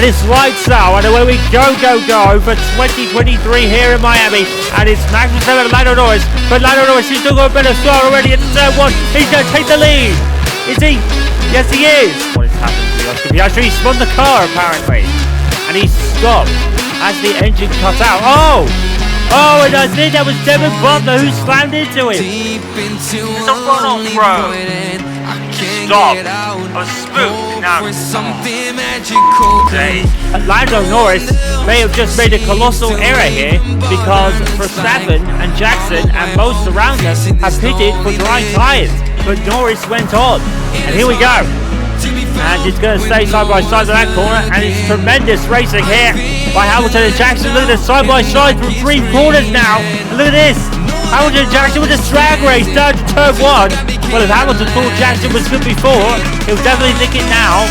it's lights out, and away we go for 2023 here in Miami. And it's Max Verstappen and Lando Norris, but Lando Norris, he's still got a better start already at the third one. He's going to take the lead. Is he? Yes, he is. What has happened to Oscar Piastri? He spun the car apparently, and he stopped as the engine cut out. Oh, and I think that was Devon Butler who slammed into him. It's a run-off, bro. Stop. A spook. Now. Lando Norris may have just made a colossal error here because Verstappen and Jackson and most around them have pitted for dry tyres. But Norris went on. And here we go. And it's going to stay side by side of that corner. And it's tremendous racing here by Hamilton and Jackson. Look at the side by side from 3 corners now. And look at this. Hamilton and Jackson with a drag race down to turn 1. Well, if Hamilton thought Jackson was good before, he'll definitely think it now.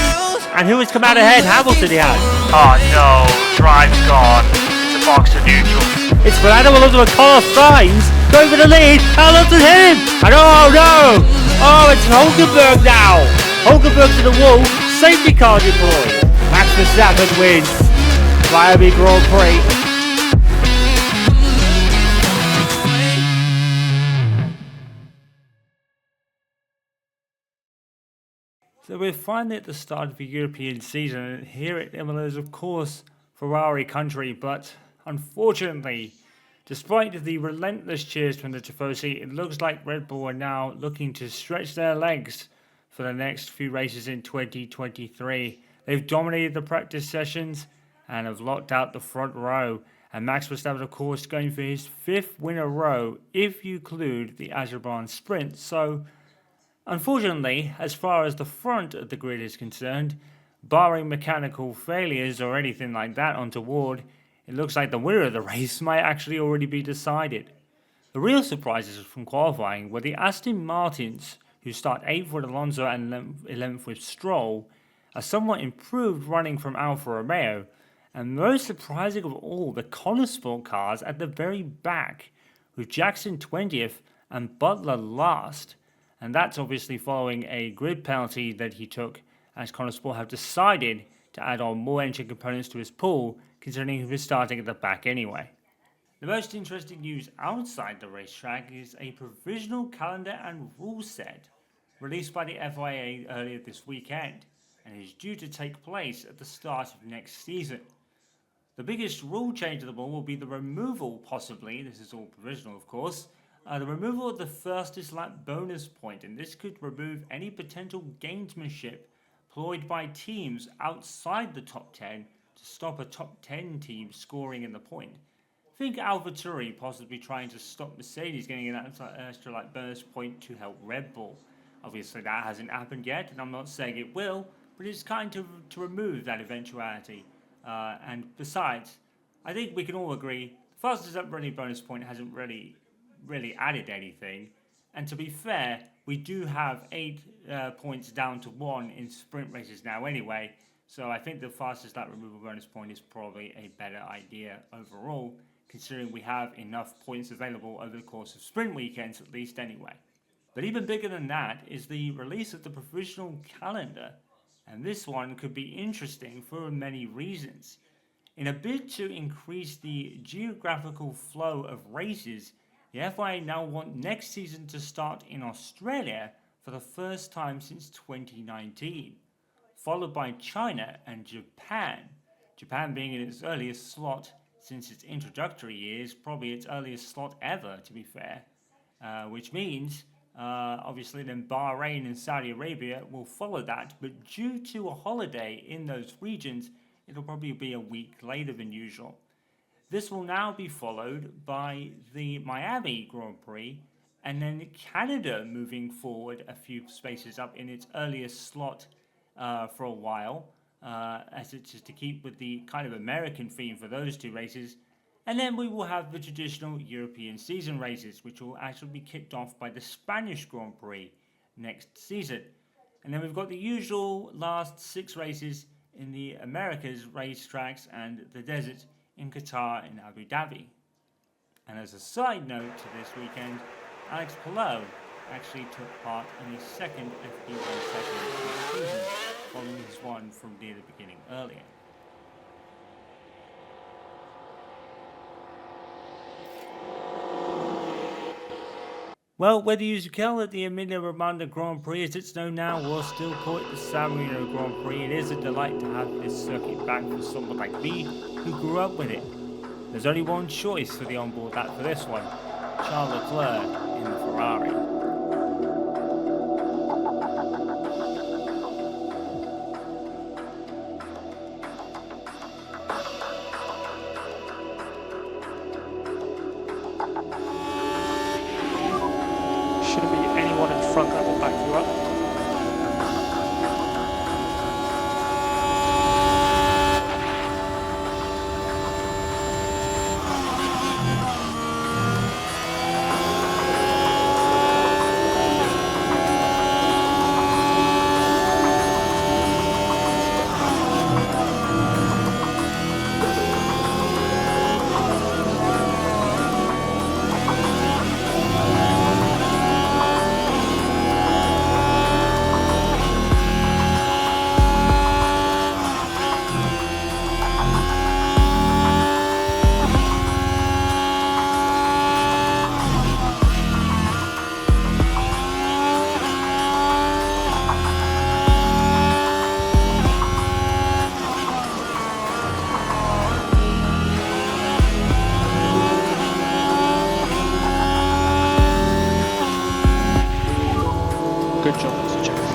And who has come out ahead? Hamilton he has. Oh no, drive's gone. It's a box of neutrals. It's Fernando Alonso and Sainz going for the lead. Alonso's hit him. And oh no. Oh, it's Hulkenberg now. Hulkenberg to the wall. Safety car deployed. Max Verstappen wins Miami Grand Prix. So we're finally at the start of the European season, and here at Imola is of course Ferrari country, but unfortunately, despite the relentless cheers from the Tifosi, it looks like Red Bull are now looking to stretch their legs for the next few races in 2023. They've dominated the practice sessions and have locked out the front row, and Max Verstappen of course going for his 5th win in a row if you include the Azerbaijan sprint. So unfortunately, as far as the front of the grid is concerned, barring mechanical failures or anything like that untoward, it looks like the winner of the race might actually already be decided. The real surprises from qualifying were the Aston Martins, who start 8th with Alonso and 11th with Stroll, a somewhat improved running from Alfa Romeo, and most surprising of all, the Konnersport cars at the very back, with Jackson 20th and Butler last. And that's obviously following a grid penalty that he took, as Konnersport have decided to add on more engine components to his pool, considering he was starting at the back anyway. The most interesting news outside the racetrack is a provisional calendar and rule set released by the FIA earlier this weekend, and is due to take place at the start of next season. The biggest rule change of them all will be the removal, possibly, this is all provisional of course, the removal of the fastest lap bonus point, and this could remove any potential gamesmanship employed by teams outside the top 10 to stop a top 10 team scoring in the point. Think AlphaTauri possibly trying to stop Mercedes getting an extra lap bonus point to help Red Bull. Obviously that hasn't happened yet, and I'm not saying it will, but it's kind of to remove that eventuality. And besides, I think we can all agree the fastest lap running bonus point hasn't really added anything, and to be fair, we do have 8 points down to 1 in sprint races now anyway, so I think the fastest lap removal bonus point is probably a better idea overall, considering we have enough points available over the course of sprint weekends at least anyway. But even bigger than that is the release of the provisional calendar, and this one could be interesting for many reasons. In a bid to increase the geographical flow of races, the FIA now want next season to start in Australia for the first time since 2019, followed by China and Japan. Japan being in its earliest slot since its introductory years, probably its earliest slot ever to be fair, which means obviously then Bahrain and Saudi Arabia will follow that, but due to a holiday in those regions, it'll probably be a week later than usual. This will now be followed by the Miami Grand Prix, and then Canada moving forward a few spaces up in its earliest slot for a while, as it's just to keep with the kind of American theme for those 2 races. And then we will have the traditional European season races, which will actually be kicked off by the Spanish Grand Prix next season. And then we've got the usual last 6 races in the Americas racetracks and the desert in Qatar and Abu Dhabi. And as a side note to this weekend, Alex Palou actually took part in his second FP1 session of the season, following his one from near the beginning earlier. Well, whether you call it the Emilia Romagna Grand Prix as it's known now, or still call it the San Marino Grand Prix, it is a delight to have this circuit back for someone like me who grew up with it. There's only one choice for the onboard lap for this one, Charles Leclerc in the Ferrari. Shouldn't be anyone in front that will back you up. Good job, Mr. Chequered.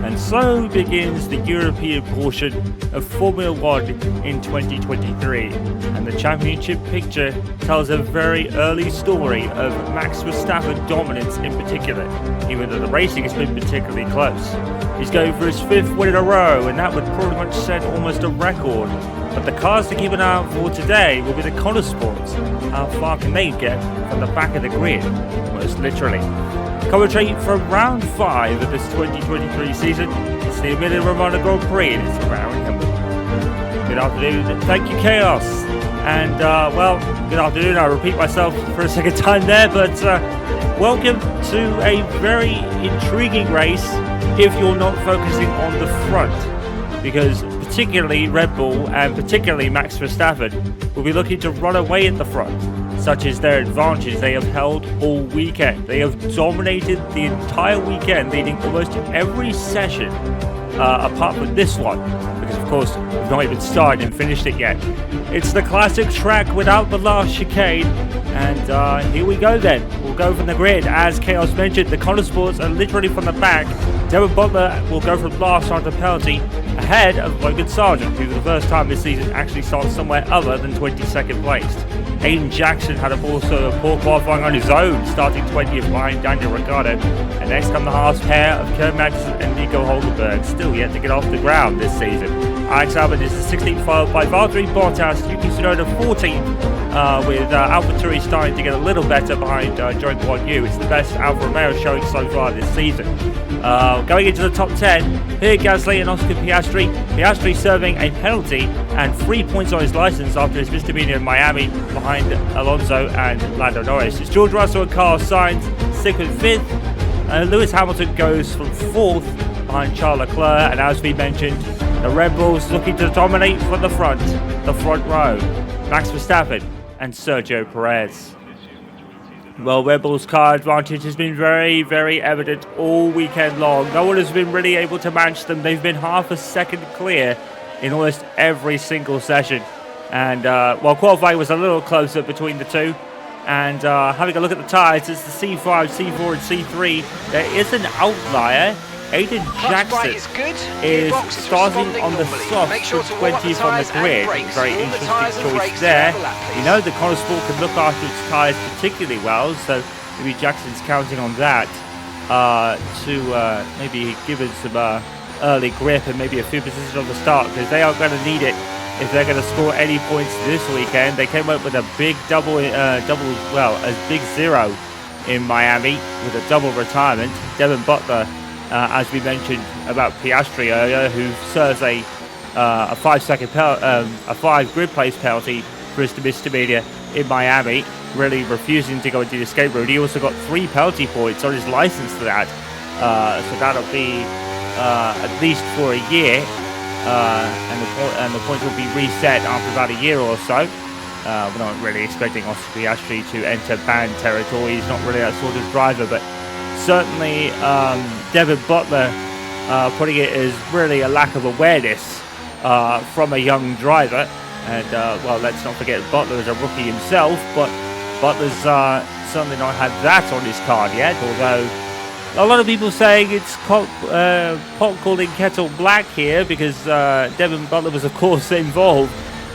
And so begins the European portion of Formula One in 2023, and the championship picture tells a very early story of Max Verstappen dominance in particular, even though the racing has been particularly close. He's going for his 5th win in a row, and that would pretty much set almost a record. But the cars to keep an eye out for today will be the Konnersport. How far can they get from the back of the grid? Most literally. Commentary from round 5 of this 2023 season. It's the Emilia Romagna Grand Prix, and it's around Hamilton. Good afternoon, thank you, Chaos. And, well, good afternoon, I repeat myself for a second time there, but welcome to a very intriguing race if you're not focusing on the front. Because particularly Red Bull and particularly Max Verstappen will be looking to run away at the front. Such is their advantage they have held all weekend. They have dominated the entire weekend, leading almost every session apart from this one, because of course we've not even started and finished it yet. It's the classic track without the last chicane, and here we go then. We'll go from the grid. As Chaos mentioned, the Konnersports are literally from the back. Devon Butler will go from last on the penalty, ahead of Logan Sargent, who for the first time this season actually starts somewhere other than 22nd placed. Aiden Jackson had also a poor qualifying on his own, starting 20th behind Daniel Ricciardo. And next come the Haas pair of Kurt Magnussen and Nico Hulkenberg, still yet to get off the ground this season. Alex Albon is the 16th, followed by Valtteri Bottas, Yuki Tsunoda 14th, with AlphaTauri starting to get a little better behind Zhou Guanyu. It's the best Alfa Romeo showing so far this season. Going into the top 10, Pierre Gasly and Oscar Piastri. Piastri serving a penalty and 3 points on his license after his misdemeanor in Miami behind Alonso and Lando Norris. It's George Russell and Carlos Sainz 6th and 5th. Lewis Hamilton goes from 4th behind Charles Leclerc, and as we mentioned, the Red Bulls looking to dominate from the front row. Max Verstappen and Sergio Perez. Well, Red Bull's car advantage has been very, very evident all weekend long. No one has been really able to match them. They've been half a second clear in almost every single session. And while qualifying was a little closer between the two, and having a look at the tyres, it's the C5, C4 and C3. There is an outlier. Aiden Jackson is starting on the soft with 20th on the grid. Very interesting choice there. You know the Konnersport can look after its tyres particularly well, so maybe Jackson's counting on that to maybe give it some early grip and maybe a few positions on the start, because they are going to need it if they're going to score any points this weekend. They came up with a big a big 0 in Miami with a double retirement. Devon Butler, as we mentioned about Piastri earlier, who serves a 5 grid place penalty for his misdemeanor in Miami, really refusing to go into the escape route. He also got 3 penalty points on his license for that, so that'll be at least for a year, and the points will be reset after about a year or so. We're not really expecting Oscar Piastri to enter banned territory. He's not really that sort of driver, but certainly Devon Butler putting it as really a lack of awareness from a young driver. And well, let's not forget Butler is a rookie himself, but Butler's certainly not had that on his card yet, although a lot of people saying it's pot calling kettle black here, because Devon Butler was of course involved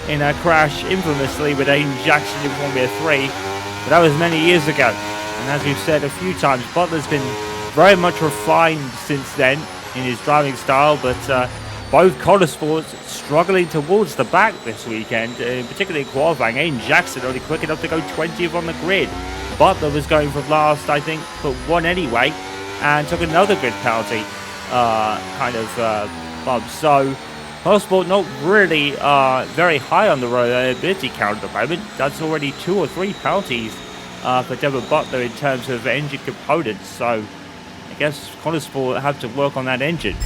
in a crash infamously with Aiden Jackson in Formula 3, but that was many years ago. And as we've said a few times, Butler's been very much refined since then in his driving style, but both Konnersports struggling towards the back this weekend, particularly in qualifying. Aiden Jackson only quick enough to go 20th on the grid. Butler was going from last, I think, but won anyway, and took another grid penalty bump. So Konnersport not really very high on the reliability count at the moment. That's already 2 or 3 penalties for Devon Butler in terms of engine components. So I guess Konnersport have to work on that engine.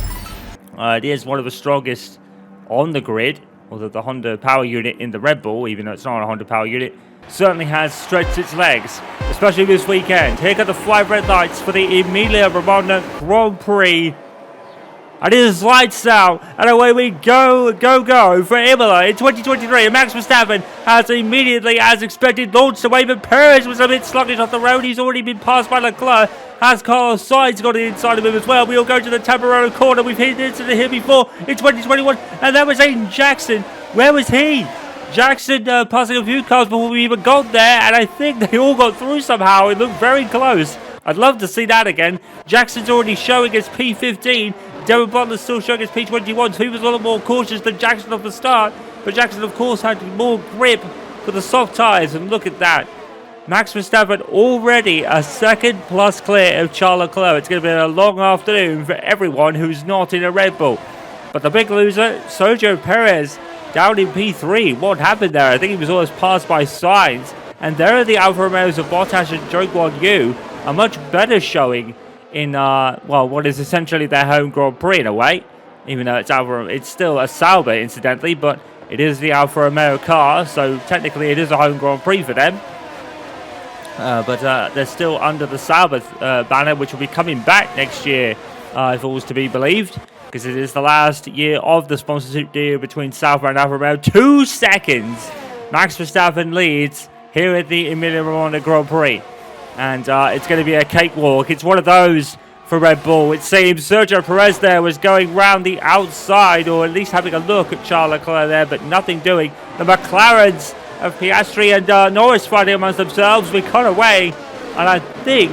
It is one of the strongest on the grid, although the Honda power unit in the Red Bull, even though it's not a Honda power unit, certainly has stretched its legs, especially this weekend. Here come the 5 red lights for the Emilia Romagna Grand Prix. And it is lights out, and away we go for Imola in 2023. And Max Verstappen has immediately, as expected, launched away, but Perez was a bit sluggish off the road. He's already been passed by Leclerc. Has Carlos Sainz got it inside of him as well? We all go to the Tabarona corner. We've hit into the here before in 2021, and that was Aiden Jackson. Where was he? Jackson passing a few cars before we even got there, and I think they all got through somehow. It looked very close. I'd love to see that again. Jackson's already showing his P15. Devon Butler's still showing his P21, so he was a little more cautious than Jackson off the start. But Jackson, of course, had more grip for the soft tyres, and look at that. Max Verstappen already a second plus clear of Charles Leclerc. It's going to be a long afternoon for everyone who's not in a Red Bull. But the big loser, Sergio Perez, down in P3. What happened there? I think he was almost passed by Sainz. And there are the Alfa Romeos of Bottas and Zhou Guanyu, a much better showing in, what is essentially their home Grand Prix in a way. Even though it's still a Sauber, incidentally, but it is the Alfa Romeo car, so technically it is a home Grand Prix for them. But they're still under the Sauber banner, which will be coming back next year, if all is to be believed, because it is the last year of the sponsorship deal between Sauber and Alfa Romeo. 2 seconds! Max Verstappen leads here at the Emilia Romagna Grand Prix. And it's going to be a cakewalk. It's one of those for Red Bull. It seems Sergio Perez there was going round the outside, or at least having a look at Charles Leclerc there, but nothing doing. The McLarens of Piastri and Norris fighting amongst themselves. We cut away, and I think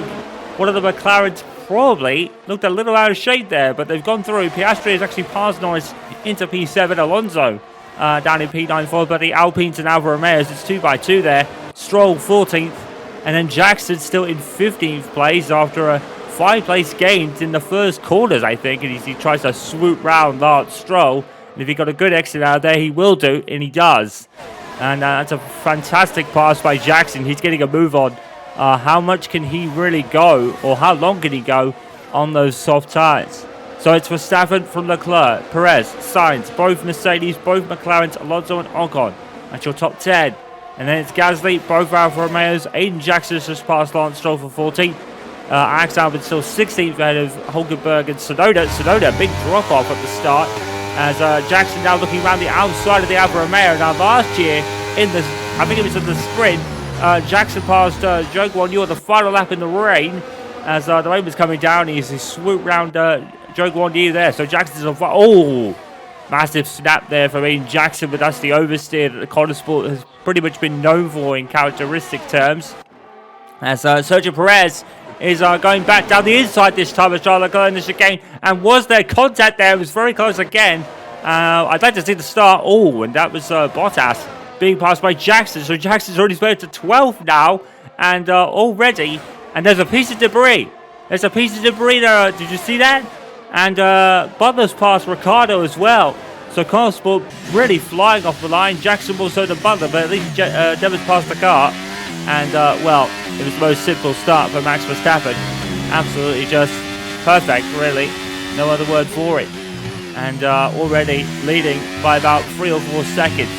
one of the McLarens probably looked a little out of shape there, but they've gone through. Piastri has actually passed Norris into P7. Alonso down in P9, followed by the Alpines and Alfa Romeos. It's 2x2 there. Stroll 14th. And then Jackson still in 15th place after a 5-place gain in the first corners, I think. And he tries to swoop round Lance Stroll. And if he got a good exit out of there, he will do, and he does. And that's a fantastic pass by Jackson. He's getting a move on. How much can he really go, or how long can he go on those soft tyres? So it's Verstappen from Leclerc, Perez, Sainz, both Mercedes, both McLarens, Alonso and Ocon. That's your top 10. And then it's Gasly, both Alfa Romeos. Aiden Jackson has just passed Lance Stroll for 14th. Alex Albon still 16th ahead of Hulkenberg and Tsunoda. Tsunoda, big drop off at the start. As Jackson now looking around the outside of the Alfa Romeo. Now last year, I think it was in the sprint, Jackson passed Joe Guan Yu on the final lap in the rain. As the rain was coming down, he swooped round Joe Guan Yu there. So Jackson's on fire. Oh! Massive snap there from Aiden Jackson, but that's the oversteer that the Konnersport has pretty much been known for in characteristic terms. As Sergio Perez is going back down the inside this time as Charles Leclerc in the chicane. And was there contact there? It was very close again. I'd like to see the start. Oh, and that was Bottas being passed by Jackson. So Jackson's already split to 12th now. And already, and there's a piece of debris. There's a piece of debris there. Did you see that? And Butler's passed Riccardo as well. So Konnersport really flying off the line. Jackson more so than Butler, but at least Devon's passed the car. And, well, it was the most simple start for Max Verstappen. Absolutely just perfect, really. No other word for it. And already leading by about 3 or 4 seconds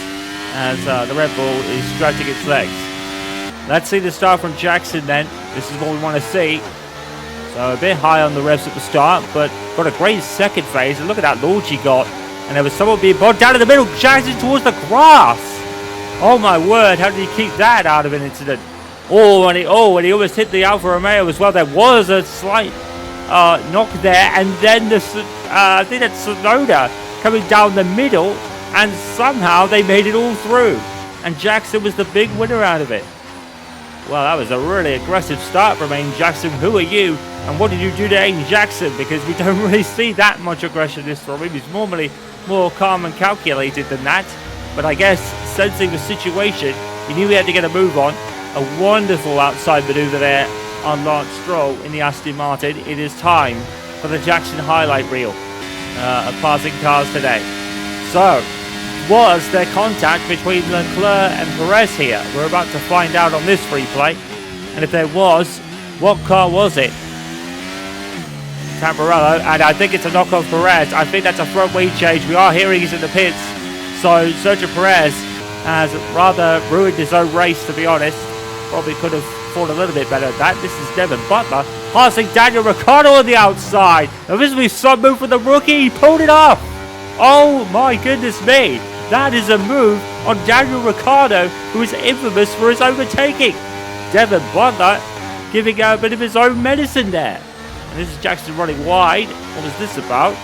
as the Red Bull is stretching its legs. Let's see the start from Jackson then. This is what we want to see. So a bit high on the revs at the start, but got a great second phase. And look at that launch he got. And there was someone being bogged down in the middle. Jackson towards the grass. Oh my word, how did he keep that out of an incident? And he almost hit the Alfa Romeo as well. There was a slight knock there. And then I think that's Tsunoda coming down the middle. And somehow they made it all through. And Jackson was the big winner out of it. Well, that was a really aggressive start from Aiden Jackson. Who are you? And what did you do to Aiden Jackson? Because we don't really see that much aggression from him. He's normally more calm and calculated than that. But I guess, sensing the situation, he knew he had to get a move on. A wonderful outside manoeuvre there on Lance Stroll in the Aston Martin. It is time for the Jackson highlight reel of passing cars today. So, was there contact between Leclerc and Perez here? We're about to find out on this replay. And if there was, what car was it? Tamburello, and I think it's a knock on Perez. I think that's a front wing change. We are hearing he's in the pits. So Sergio Perez has rather ruined his own race, to be honest. Probably could have fought a little bit better at that. This is Devon Butler passing Daniel Ricciardo on the outside. Now this will be some move for the rookie. He pulled it off. Oh my goodness me. That is a move on Daniel Ricciardo, who is infamous for his overtaking. Devon Butler giving a bit of his own medicine there. And this is Jackson running wide. What was this about?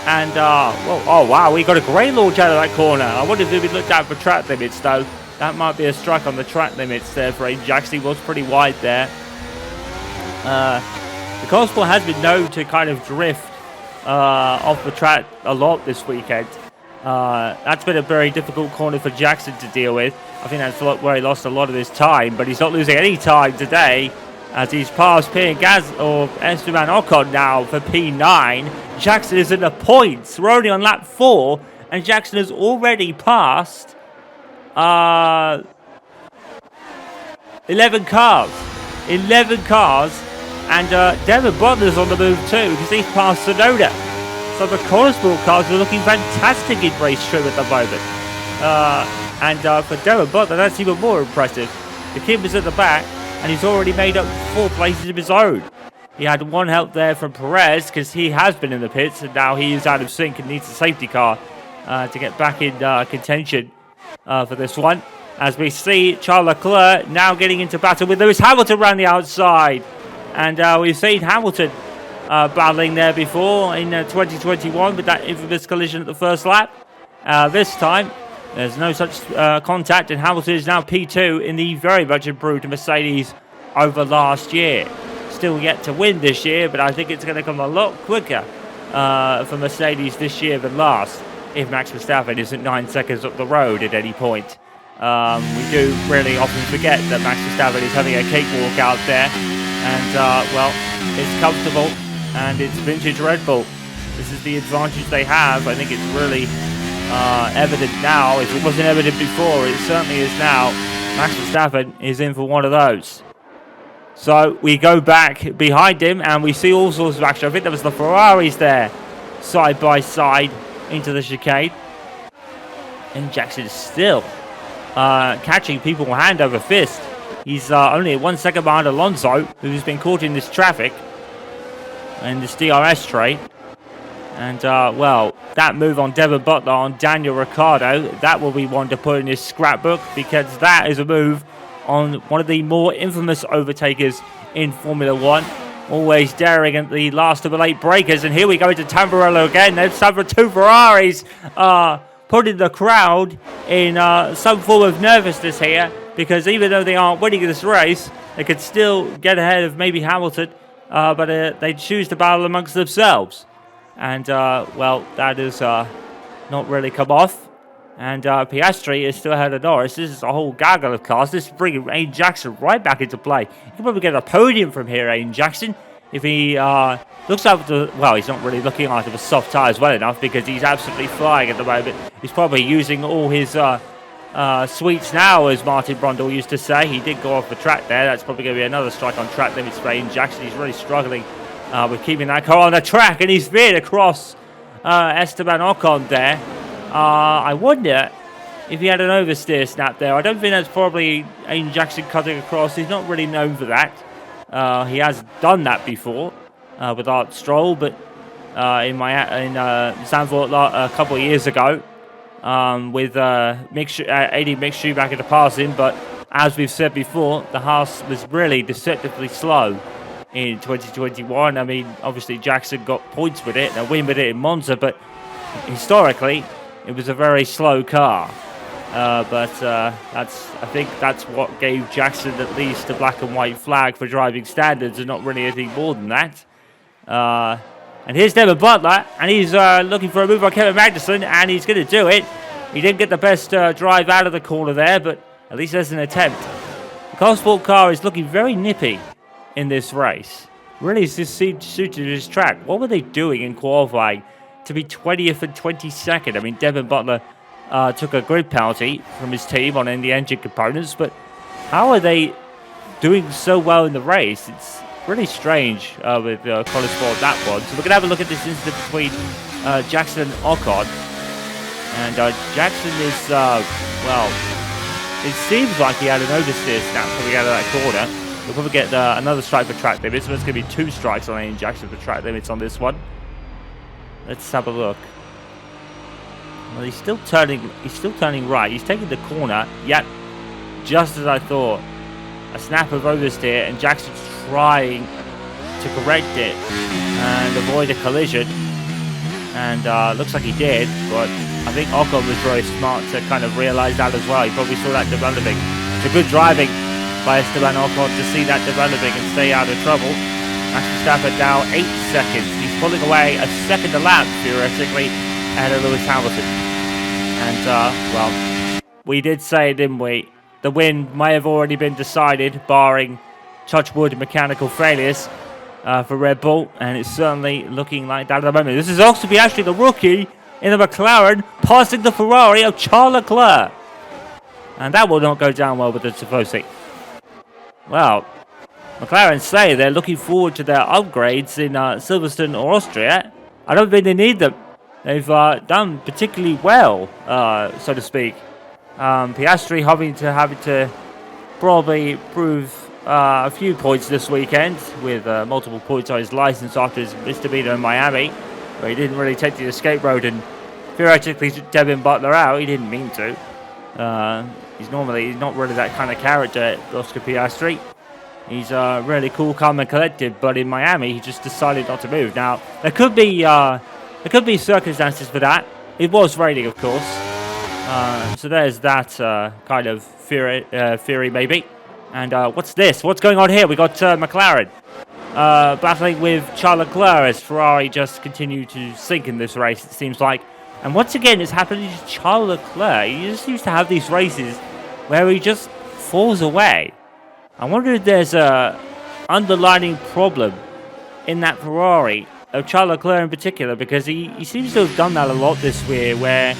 And, oh wow, we got a great launch out of that corner. I wonder if we looked out for track limits, though. That might be a strike on the track limits there for Aiden Jackson. He was pretty wide there. The Konnersport has been known to kind of drift off the track a lot this weekend. That's been a very difficult corner for Jackson to deal with. I think that's where he lost a lot of his time, but he's not losing any time today as he's passed Esteban Ocon now for P9. Jackson is in the points. We're only on lap 4, and Jackson has already passed 11 cars. 11 cars, and Devon Butler's on the move too because he's passed Tsunoda. So the Konnersport cars are looking fantastic in race trim at the moment. And for Devon Butler, that's even more impressive. The kid was at the back, and he's already made up 4 places of his own. He had one help there from Perez because he has been in the pits, and now he is out of sync and needs a safety car to get back in contention for this one. As we see Charles Leclerc now getting into battle with Lewis Hamilton around the outside. And we've seen Hamilton battling there before in 2021 with that infamous collision at the first lap. This time, there's no such contact, and Hamilton is now P2 in the very much improved Mercedes over last year. Still yet to win this year, but I think it's going to come a lot quicker for Mercedes this year than last, if Max Verstappen isn't 9 seconds up the road at any point. We do really often forget that Max Verstappen is having a cakewalk out there, and well, it's comfortable, and it's vintage Red Bull. This is the advantage they have. I think it's really evident now. If it wasn't evident before, it certainly is now. Max Verstappen is in for one of those. So we go back behind him and we see all sorts of action. I think there was the Ferraris there, side by side into the chicane. And Jackson is still catching people hand over fist. He's only 1 second behind Alonso, who's been caught in this traffic and this DRS trade. And, well, that move on Devon Butler on Daniel Ricciardo, that will be one to put in his scrapbook, because that is a move on one of the more infamous overtakers in Formula 1. Always daring at the last of the late breakers. And here we go into Tamburello again. There's time for 2 Ferraris, putting the crowd in some form of nervousness here, because even though they aren't winning this race, they could still get ahead of maybe Hamilton, but they choose to battle amongst themselves. And, well, that is not really come off. And Piastri is still ahead of Norris. This is a whole gaggle of cars. This is bringing Aiden Jackson right back into play. You can probably get a podium from here, Aiden Jackson, if he looks after... Well, he's not really looking after the soft tyres well enough, because he's absolutely flying at the moment. He's probably using all his sweets now, as Martin Brundle used to say. He did go off the track there. That's probably going to be another strike on track limits for Aiden Jackson. He's really struggling with keeping that car on the track, and he's veered across Esteban Ocon there. I wonder if he had an oversteer snap there. I don't think that's probably Aiden Jackson cutting across. He's not really known for that. He has done that before with Art Stroll, but in Zandvoort a couple of years ago with Aiden Mick Schumacher to pass him. But as we've said before, the Haas was really deceptively slow in 2021. I mean, obviously Jackson got points with it and a win with it in Monza, but historically it was a very slow car. But I think that's what gave Jackson at least a black and white flag for driving standards, and not really anything more than that. And here's Devon Butler, and he's looking for a move on Kevin Magnussen, and he's going to do it. He didn't get the best drive out of the corner there, but at least there's an attempt. The Konnersport car is looking very nippy in this race. Really suited his track. What were they doing in qualifying to be 20th and 22nd? I mean, Devon Butler took a grid penalty from his team on the engine components, but how are they doing so well in the race? It's really strange with Konnersport, that one. So we're going to have a look at this incident between Jackson and Ocon. And Jackson is, well, it seems like he had an oversteer snap coming out of that corner. We'll probably get another strike for track limits. So there's going to be 2 strikes on Aiden Jackson for track limits on this one. Let's have a look. Well, he's still turning right. He's taking the corner. Yep, just as I thought. A snap of oversteer, and Jackson's trying to correct it and avoid a collision. And looks like he did, but I think Ocon was very smart to kind of realise that as well. He probably saw that developing. It's a good driving by Esteban Ocon to see that developing and stay out of trouble. Max Verstappen now 8 seconds. He's pulling away a second a lap, theoretically, ahead of Lewis Hamilton. And, well, we did say, didn't we? The win may have already been decided, barring touchwood mechanical failures for Red Bull, and it's certainly looking like that at the moment. This is Oscar Piastri, the rookie, in the McLaren, passing the Ferrari of Charles Leclerc. And that will not go down well with the Tifosi. Well, McLaren say they're looking forward to their upgrades in Silverstone or Austria. I don't think they need them. They've done particularly well, so to speak. Piastri having to probably prove a few points this weekend, with multiple points on his license after his misdemeanor in Miami, where he didn't really take the escape road and theoretically Devon Butler out. He didn't mean to. He's not really that kind of character, Oscar Piastri. He's really cool, calm and collected, but in Miami he just decided not to move. Now, there could be circumstances for that. It was raining, of course. So there's that kind of theory maybe. And what's this? What's going on here? We got McLaren battling with Charles Leclerc as Ferrari just continue to sink in this race, it seems like. And once again, it's happening to Charles Leclerc. He just seems to have these races where he just falls away. I wonder if there's a underlying problem in that Ferrari, of Charles Leclerc in particular, because he seems to have done that a lot this year, where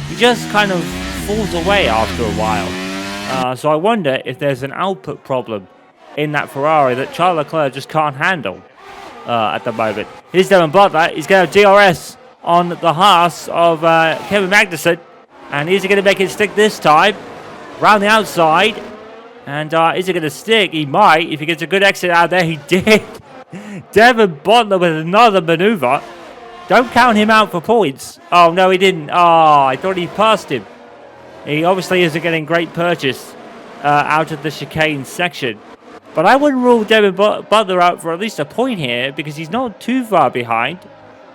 he just kind of falls away after a while. So I wonder if there's an output problem in that Ferrari that Charles Leclerc just can't handle at the moment. Here's Devon Butler. He's going to have DRS on the Haas of Kevin Magnussen. And is he going to make it stick this time? Round the outside. And is it going to stick? He might. If he gets a good exit out there, he did. Devon Butler with another maneuver. Don't count him out for points. Oh, no, he didn't. Oh, I thought he passed him. He obviously isn't getting great purchase out of the chicane section. But I wouldn't rule Devon Butler out for at least a point here because he's not too far behind.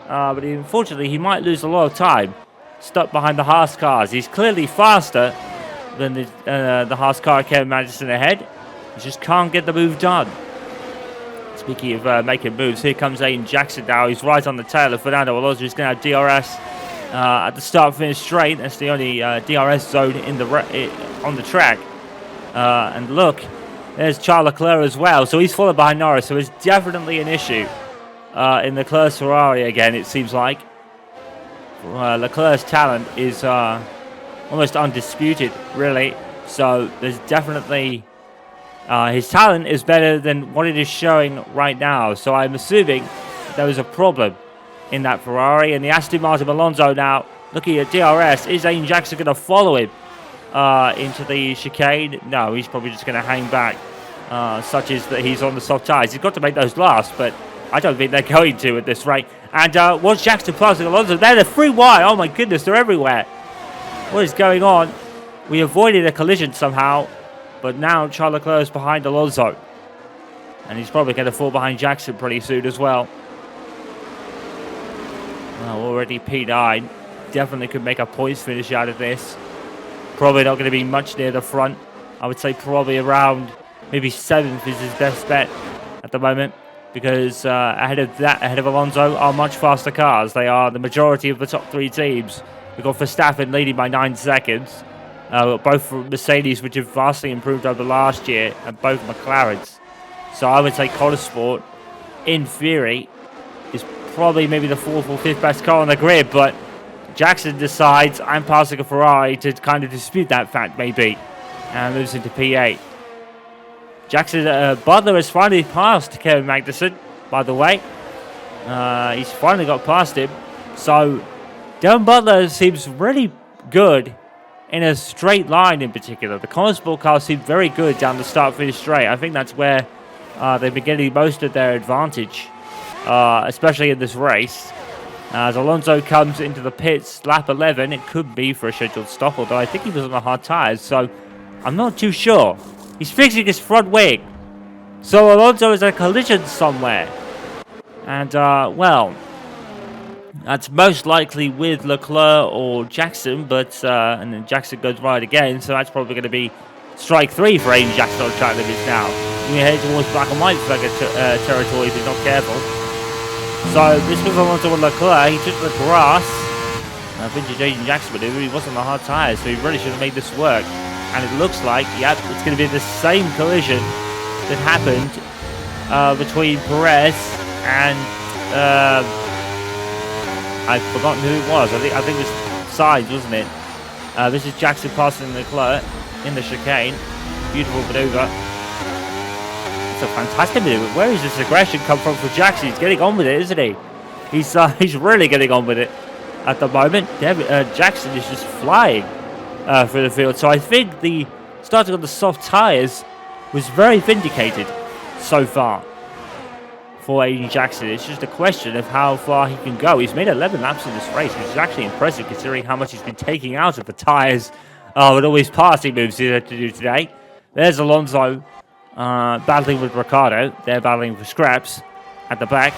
But unfortunately, he might lose a lot of time stuck behind the Haas cars. He's clearly faster than the Haas car Kevin Magnussen ahead. He just can't get the move done. Speaking of making moves, here comes Aiden Jackson now. He's right on the tail of Fernando Alonso. He's going to have DRS at the start-finish straight. That's the only DRS zone in on the track. And look, there's Charles Leclerc as well. So he's followed behind Norris. So it's definitely an issue in Leclerc's Ferrari again, it seems like. Leclerc's talent is almost undisputed, really. So there's definitely... his talent is better than what it is showing right now. So I'm assuming there was a problem in that Ferrari. And the Aston Martin Alonso now looking at DRS. Is Aiden Jackson going to follow him into the chicane? No, he's probably just going to hang back. Such as that he's on the soft tyres. He's got to make those last, but I don't think they're going to at this rate. And was Jackson passing Alonso? They're the free wide. Oh my goodness, they're everywhere. What is going on? We avoided a collision somehow. But now Charles Leclerc is behind Alonso. And he's probably going to fall behind Jackson pretty soon as well. Well, already P9. Definitely could make a points finish out of this. Probably not going to be much near the front. I would say probably around maybe 7th is his best bet at the moment. Because ahead of Alonso are much faster cars. They are the majority of the top 3 teams. We've got Verstappen leading by 9 seconds. Both from Mercedes, which have vastly improved over last year, and both McLarens. So I would say Konnersport, in theory, is probably maybe the 4th or 5th best car on the grid, but Jackson decides I'm passing a Ferrari to kind of dispute that fact, maybe, and moves into P8. Jackson, Butler has finally passed Kevin Magnussen, by the way. He's finally got past him. So, Devon Butler seems really good in a straight line in particular. The Konnersport cars seem very good down the start-finish straight. I think that's where they've been getting most of their advantage, especially in this race. As Alonso comes into the pits, lap 11, it could be for a scheduled stop, although I think he was on the hard tyres, so I'm not too sure. He's fixing his front wing, so Alonso is in a collision somewhere. And, well, that's most likely with Leclerc or Jackson, but and then Jackson goes right again, so that's probably going to be strike 3 for Aiden Jackson on track limits now. We're heading towards black and white territory if he's not careful. So this was Alonso with Leclerc. He took the grass. Vintage Aiden Jackson maneuver. He was on the hard tyres, so he really should have made this work. And it looks like, yep, it's going to be the same collision that happened between Perez and I've forgotten who it was. I think it was Sainz, wasn't it? This is Jackson passing Leclerc in the chicane. Beautiful maneuver. It's a fantastic maneuver. Where is this aggression come from for Jackson? He's getting on with it, isn't he? He's really getting on with it at the moment. Jackson is just flying through the field. So I think the starting on the soft tyres was very vindicated so far for Aiden Jackson. It's just a question of how far he can go. He's made 11 laps in this race, which is actually impressive considering how much he's been taking out of the tyres with all his passing moves he had to do today. There's Alonso battling with Riccardo. They're battling for scraps at the back.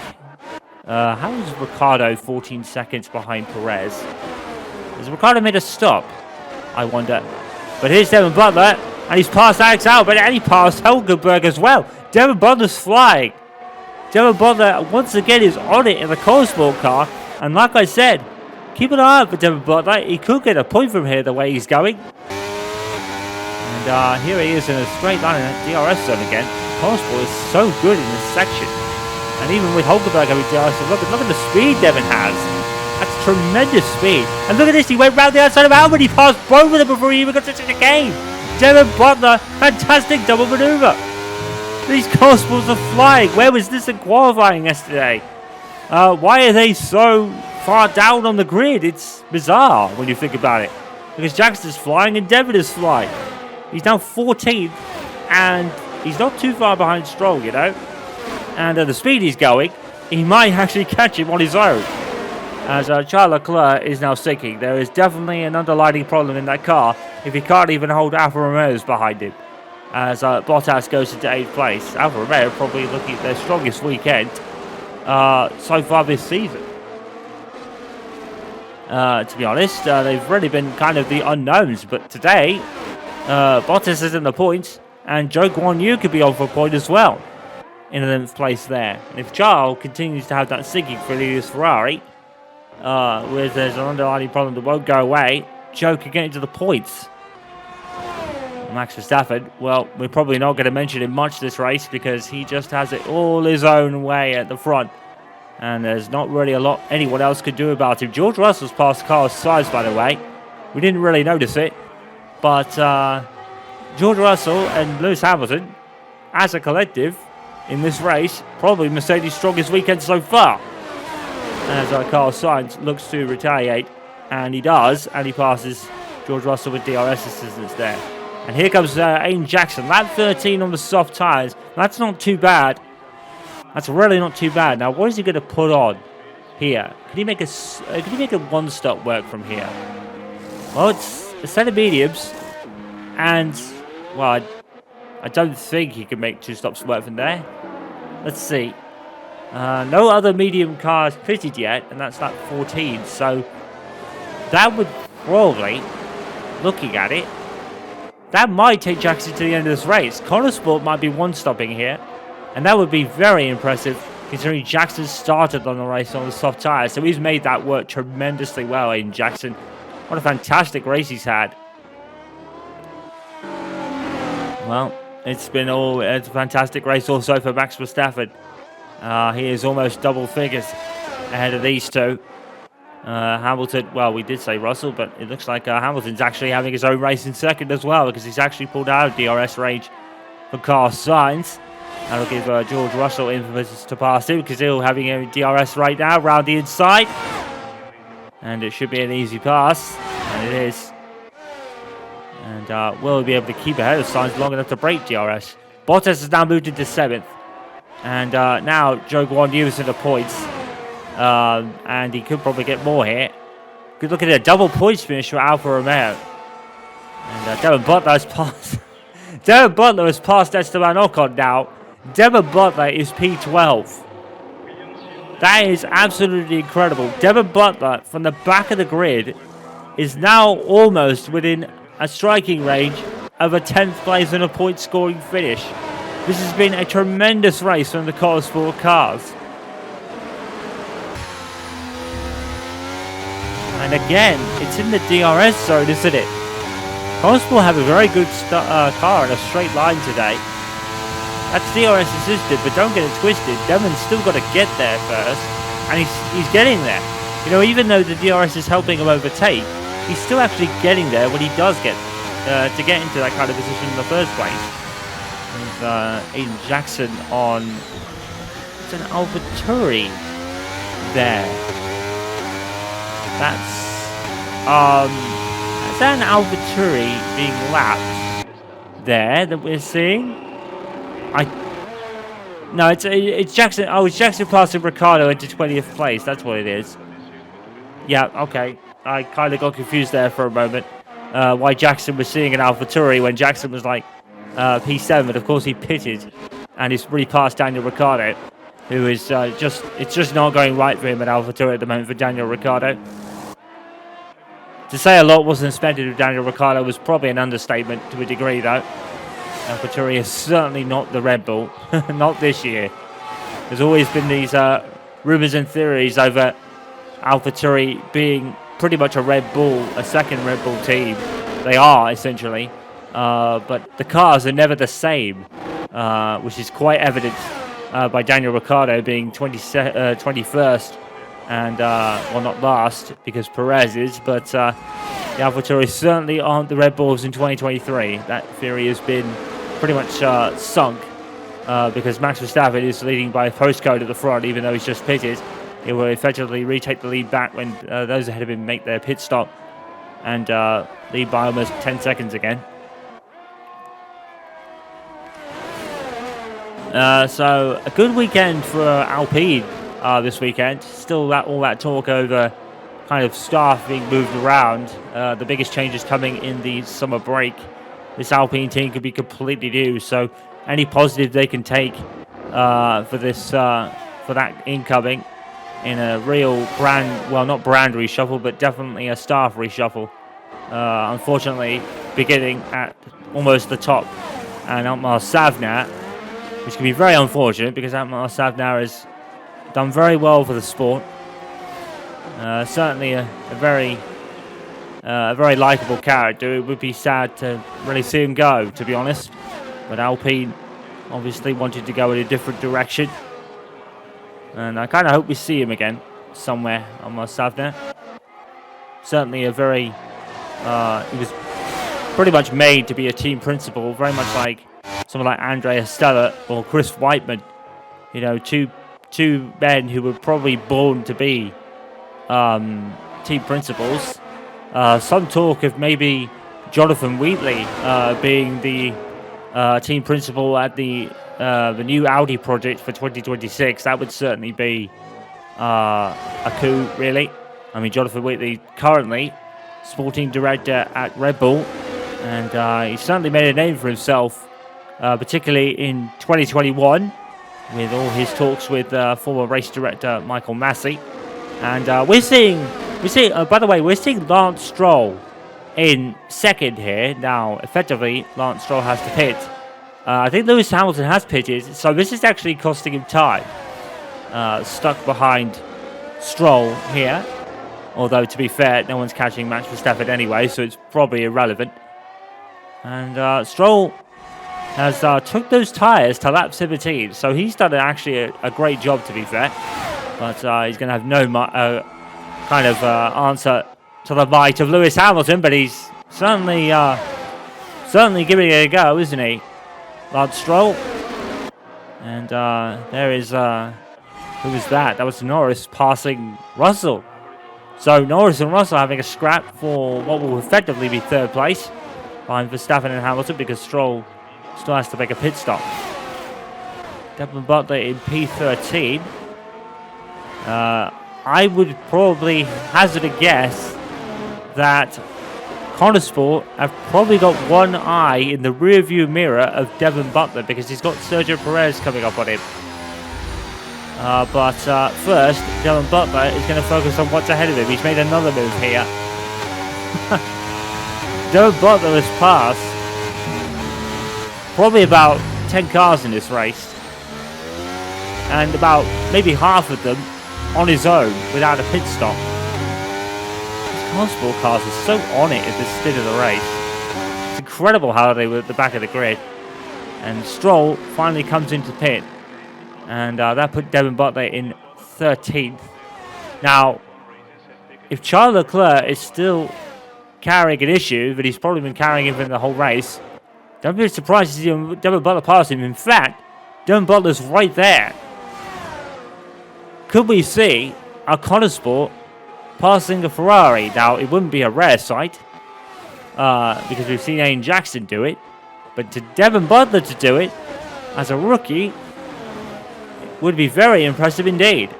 How is Riccardo 14 seconds behind Perez? Has Riccardo made a stop? I wonder. But here's Devon Butler, and he's passed Alex Albon, and he passed Hülkenberg as well. Devon Butler's flying. Devon Butler once again is on it in the Konnersport car, and like I said, keep an eye out for Devon Butler. He could get a point from here the way he's going. And here he is in a straight line in the DRS zone again. Konnersport is so good in this section. And even with Hülkenberg having DRS, look at the speed Devon has. That's tremendous speed. And look at this, he went round the outside of Albon. He passed both of them before he even got to the game. Devon Butler, fantastic double maneuver. These Konnersports are flying. Where was this in qualifying yesterday? Why are they so far down on the grid? It's bizarre when you think about it. Because Jackson's flying and Devon is flying. He's now 14th, and he's not too far behind Stroll, you know. And at the speed he's going, he might actually catch him on his own. As Charles Leclerc is now sinking. There is definitely an underlying problem in that car if he can't even hold Alfa Romeo's behind him. As Bottas goes into 8th place. Alfa Romeo probably looking at their strongest weekend so far this season. To be honest, they've really been kind of the unknowns. But today, Bottas is in the points, and Zhou Guanyu could be on for a point as well. In 11th place there. And if Charles continues to have that sinking for his Ferrari, where there's an underlying problem that won't go away, Zhou could get into the points. Max Verstappen, well, we're probably not going to mention him much this race because he just has it all his own way at the front. And there's not really a lot anyone else could do about him. George Russell's passed Carlos Sainz, by the way. We didn't really notice it. But George Russell and Lewis Hamilton, as a collective, in this race, probably Mercedes' strongest weekend so far. As Carlos Sainz looks to retaliate, and he does, and he passes George Russell with DRS assistance there. And here comes Aiden Jackson, lap 13 on the soft tyres. That's not too bad. That's really not too bad. Now, what is he going to put on here? Can he make a one-stop work from here? Well, it's a set of mediums, and well, I don't think he can make 2 stops work from there. Let's see. No other medium cars fitted yet, and that's lap 14. So that would probably, looking at it, that might take Jackson to the end of this race. Konnersport might be one-stopping here, and that would be very impressive considering Jackson started on the race on the soft tyres. So he's made that work tremendously well, Aiden Jackson. What a fantastic race he's had. Well, it's a fantastic race also for Max Verstappen. He is almost double figures ahead of these two. Hamilton, well, we did say Russell, but it looks like Hamilton's actually having his own race in second as well because he's actually pulled out of DRS range for Carlos Sainz. That'll give George Russell infamous to pass him because he'll having a DRS right now around the inside. And it should be an easy pass, and it is. And will be able to keep ahead of Sainz long enough to break DRS. Bottas has now moved into 7th. And now Zhou Guanyu is in the points. And he could probably get more here. Good look at a double points finish for Alfa Romeo. And Devon Butler has passed. Devon Butler has passed Esteban Ocon now. Devon Butler is P12. That is absolutely incredible. Devon Butler from the back of the grid is now almost within a striking range of a 10th place and a point scoring finish. This has been a tremendous race from the Konnersport cars. And again, it's in the DRS zone, isn't it? Konnersport have a very good car in a straight line today. That's DRS assisted, but don't get it twisted. Devon's still got to get there first, and he's getting there. You know, even though the DRS is helping him overtake, he's still actually getting there when he does get to get into that kind of position in the first place. And Aiden Jackson on it's an AlphaTauri there. That's an AlphaTauri being lapped there that we're seeing. No, it's Jackson. Oh, it's Jackson passing Riccardo into 20th place. That's what it is. Yeah, okay. I kind of got confused there for a moment. Why Jackson was seeing an AlphaTauri when Jackson was like P7, but of course he pitted and he's really past Daniel Ricciardo, who is it's just not going right for him at AlphaTauri at the moment for Daniel Ricciardo. To say a lot wasn't expected of Daniel Ricciardo was probably an understatement to a degree, though. AlphaTauri is certainly not the Red Bull, not this year. There's always been these rumours and theories over AlphaTauri being pretty much a Red Bull, a second Red Bull team. They are, essentially. But the cars are never the same, which is quite evident by Daniel Ricciardo being 21st. And, well, not last, because Perez is, but the AlphaTauri certainly aren't the Red Bulls in 2023. That theory has been pretty much sunk, because Max Verstappen is leading by a postcode at the front, even though he's just pitted. He will effectively retake the lead back when those ahead of him make their pit stop, and lead by almost 10 seconds again. So a good weekend for Alpine this weekend. Still all that talk over kind of staff being moved around. The biggest changes coming in the summer break. This Alpine team could be completely new. So any positive they can take for this for that incoming in a real not brand reshuffle, but definitely a staff reshuffle. Unfortunately, beginning at almost the top, and Otmar Savnar, which can be very unfortunate because Otmar Savnar has done very well for the sport. Certainly a very likeable character. It would be sad to really see him go, to be honest. But Alpine obviously wanted to go in a different direction. And I kind of hope we see him again somewhere on my Savnar. Certainly a very... he was pretty much made to be a team principal, very much like someone like Andrea Stella or Chris Whiteman. You know, two men who were probably born to be team principals. Some talk of maybe Jonathan Wheatley being the team principal at the new Audi project for 2026. That would certainly be a coup, really. I mean, Jonathan Wheatley currently sporting director at Red Bull, and he certainly made a name for himself, particularly in 2021 with all his talks with former race director Michael Massey. And we're seeing, by the way, we're seeing Lance Stroll in second here. Now, effectively, Lance Stroll has to pit. I think Lewis Hamilton has pitted, so this is actually costing him time. Stuck behind Stroll here. Although, to be fair, no one's catching Max Verstappen anyway, so it's probably irrelevant. And Stroll has took those tyres to lap 17, so he's done actually a great job, to be fair. But he's going to have no answer to the might of Lewis Hamilton, but he's certainly giving it a go, isn't he, Lance Stroll? And there is... who was that? That was Norris passing Russell. So Norris and Russell having a scrap for what will effectively be third place behind Verstappen and Hamilton, because Stroll still has to make a pit stop. Devon Butler in P13. I would probably hazard a guess that Konnersport have probably got one eye in the rear-view mirror of Devon Butler, because he's got Sergio Perez coming up on him. But first, Devon Butler is going to focus on what's ahead of him. He's made another move here. Devon Butler has passed probably about 10 cars in this race, and about maybe half of them on his own without a pit stop. These Konnersport cars are so on it at this stint of the race. It's incredible how they were at the back of the grid. And Stroll finally comes into pit. And that put Devon Butler in 13th. Now, if Charles Leclerc is still carrying an issue that he's probably been carrying him in the whole race, don't be surprised to see Devon Butler pass him. In fact, Devon Butler's right there. Could we see a Konnersport passing a Ferrari? Now, it wouldn't be a rare sight, because we've seen Aiden Jackson do it. But to Devon Butler to do it as a rookie would be very impressive indeed.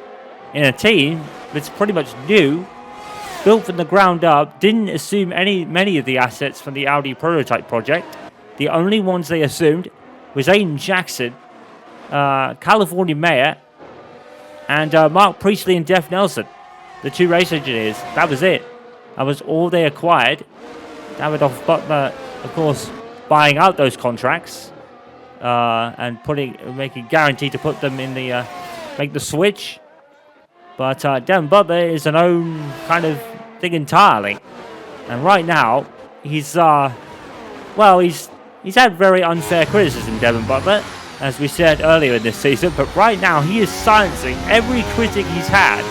In a team that's pretty much new, built from the ground up, didn't assume many of the assets from the Audi prototype project. The only ones they assumed was Aiden Jackson, California Mayor, and Marc Priestley and Jeff Nelson, the two race engineers. That was it. That was all they acquired. Davidoff Butler, of course, buying out those contracts. And making guaranteed to put them in the make the switch. But Devon Butler is an own kind of thing entirely, and right now he's had very unfair criticism, Devon Butler, as we said earlier in this season. But right now he is silencing every critic he's had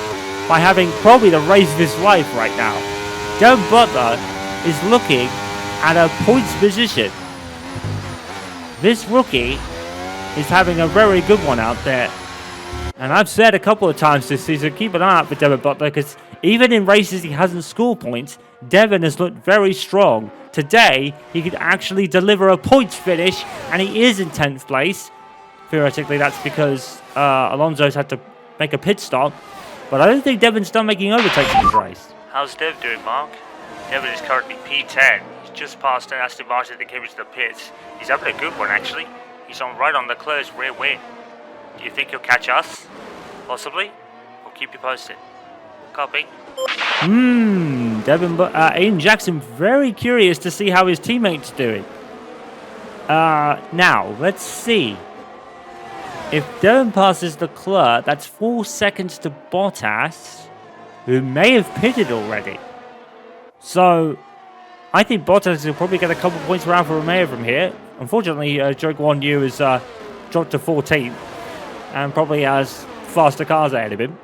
by having probably the race of his life right now. Devon Butler is looking at a points position. This rookie is having a very good one out there. And I've said a couple of times this season, keep an eye out for Devon Butler, because even in races he hasn't scored points, Devon has looked very strong. Today, he could actually deliver a points finish, and he is in 10th place. theoretically that's because Alonso's had to make a pit stop. But I don't think Devon's done making overtakes in this race. How's Dev doing, Mark? Devon is currently P10. He's just passed an Aston Martin that came into the pits. He's having a good one, actually. He's right on Leclerc's rear wing. Do you think he'll catch us? Possibly? We'll keep you posted. Copy. Aiden Jackson very curious to see how his teammate's doing. Now, let's see. If Devon passes Leclerc, that's 4 seconds to Bottas, who may have pitted already. So, I think Bottas will probably get a couple points for Alfa Romeo from here. Unfortunately, Zhou Guanyu has dropped to 14th and probably has faster cars ahead of him.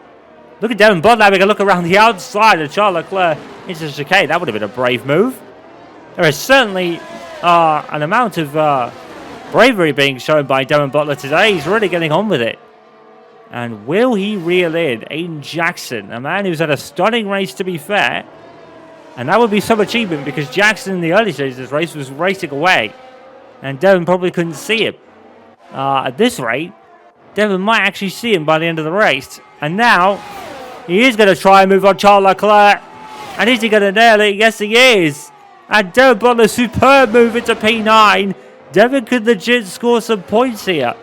Look at Devon Butler having a look around the outside of Charles Leclerc into the chicane. That would have been a brave move. There is certainly an amount of bravery being shown by Devon Butler today. He's really getting on with it. And will he reel in Aiden Jackson, a man who's had a stunning race, to be fair? And that would be some achievement because Jackson in the early stages of this race was racing away. And Devon probably couldn't see him. At this rate, Devon might actually see him by the end of the race. And now, he is going to try and move on Charles Leclerc. And is he going to nail it? Yes, he is. And Devon Butler, superb move into P9. Devon could legit score some points here.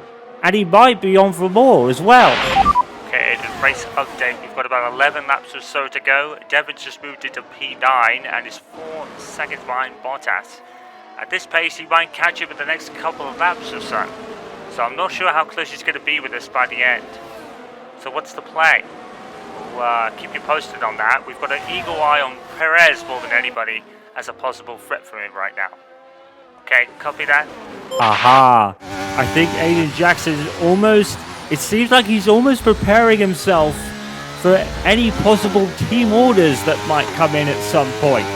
And he might be on for more as well. Okay, the race update. We've got about 11 laps or so to go. Devon's just moved into P9 and is 4 seconds behind Bottas. At this pace, he might catch him in the next couple of laps or so. So I'm not sure how close he's going to be with us by the end. So what's the play? We'll keep you posted on that. We've got an eagle eye on Perez more than anybody as a possible threat for him right now. Okay, copy that. Aha. I think Aiden Jackson is almost... It seems like he's almost preparing himself for any possible team orders that might come in at some point.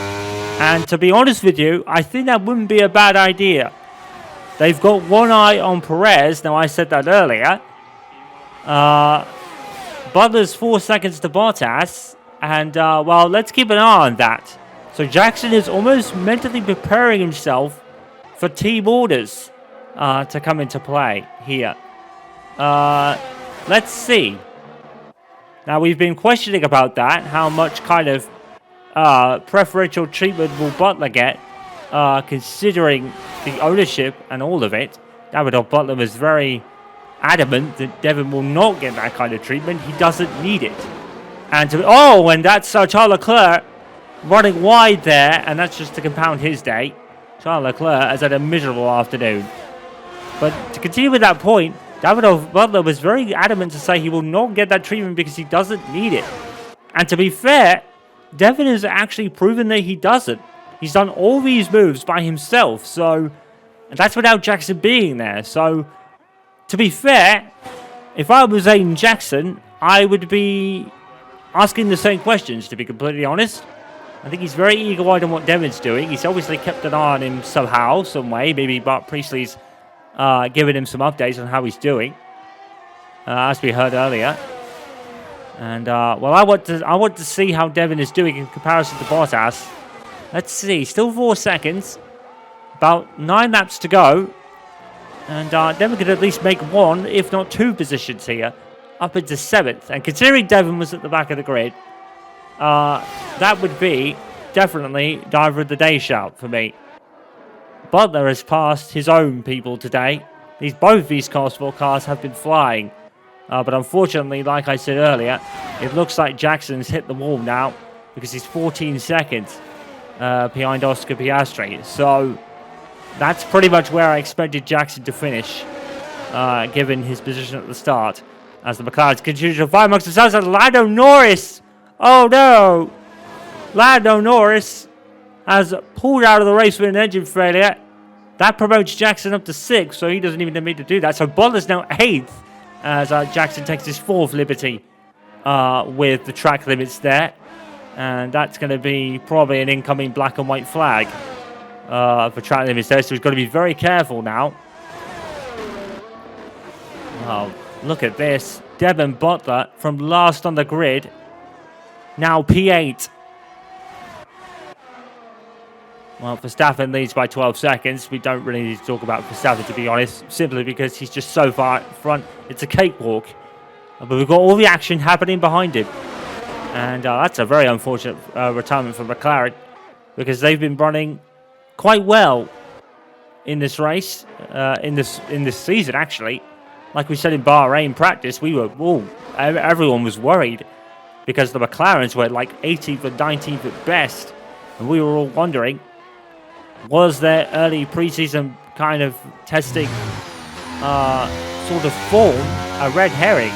And to be honest with you, I think that wouldn't be a bad idea. They've got one eye on Perez. Now, I said that earlier. Butler's 4 seconds to Bottas. And, well, let's keep an eye on that. So Jackson is almost mentally preparing himself for team orders to come into play here. Let's see. Now, we've been questioning about that. How much kind of preferential treatment will Butler get, considering the ownership and all of it? David Butler was very adamant that Devon will not get that kind of treatment. He doesn't need it. And and that's Charles Leclerc running wide there, and that's just to compound his day. Charles Leclerc has had a miserable afternoon. But to continue with that point, David Butler was very adamant to say he will not get that treatment because he doesn't need it. And to be fair, Devon has actually proven that he doesn't. He's done all these moves by himself, so... And that's without Jackson being there, so... To be fair, if I was Aiden Jackson, I would be asking the same questions, to be completely honest. I think he's very eagle-eyed on what Devon's doing. He's obviously kept an eye on him somehow, some way. Maybe Marc Priestley's giving him some updates on how he's doing, as we heard earlier. And well, I want to see how Devon is doing in comparison to Bottas. Let's see, still 4 seconds, about 9 laps to go, and Devon could at least make 1, if not 2 positions here, up into 7th. And considering Devon was at the back of the grid, that would be definitely driver of the day shout for me. Butler has passed his own people today. Both these Konnersport cars have been flying. But unfortunately, like I said earlier, it looks like Jackson's hit the wall now because he's 14 seconds behind Oscar Piastri. So that's pretty much where I expected Jackson to finish, given his position at the start. As the McLarens continue to fight amongst themselves, and Lando Norris! Oh no! Lando Norris has pulled out of the race with an engine failure. That promotes Jackson up to 6th, so he doesn't even need to do that. So Butler's now 8th, as Jackson takes his 4th liberty with the track limits there. And that's going to be probably an incoming black and white flag for track limits there, so he's got to be very careful now. Oh, look at this. Devon Butler from last on the grid, now P8. Well, Verstappen leads by 12 seconds. We don't really need to talk about Verstappen, to be honest, simply because he's just so far in front. It's a cakewalk. But we've got all the action happening behind him. And that's a very unfortunate retirement for McLaren, because they've been running quite well in this race, in this season, actually. Like we said in Bahrain practice, everyone was worried because the McLarens were like 18th and 19th at best. And we were all wondering, was their early preseason kind of testing sort of form a red herring?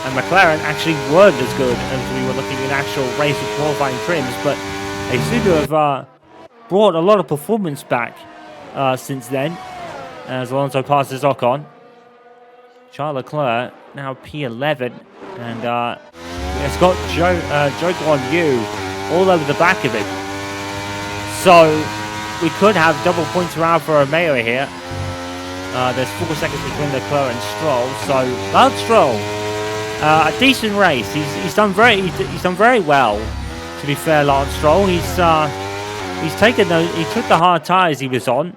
And McLaren actually weren't as good as we were looking at actual race and qualifying trims, but they seem to have brought a lot of performance back since then, as Alonso passes Ocon. Charles Leclerc now P11, and it's got Zhou Guanyu all over the back of it. So we could have double points for Alfa Romeo here. There's 4 seconds between Leclerc and Stroll. So Lance Stroll, a decent race. He's done very well. To be fair, Lance Stroll, he took the hard tyres he was on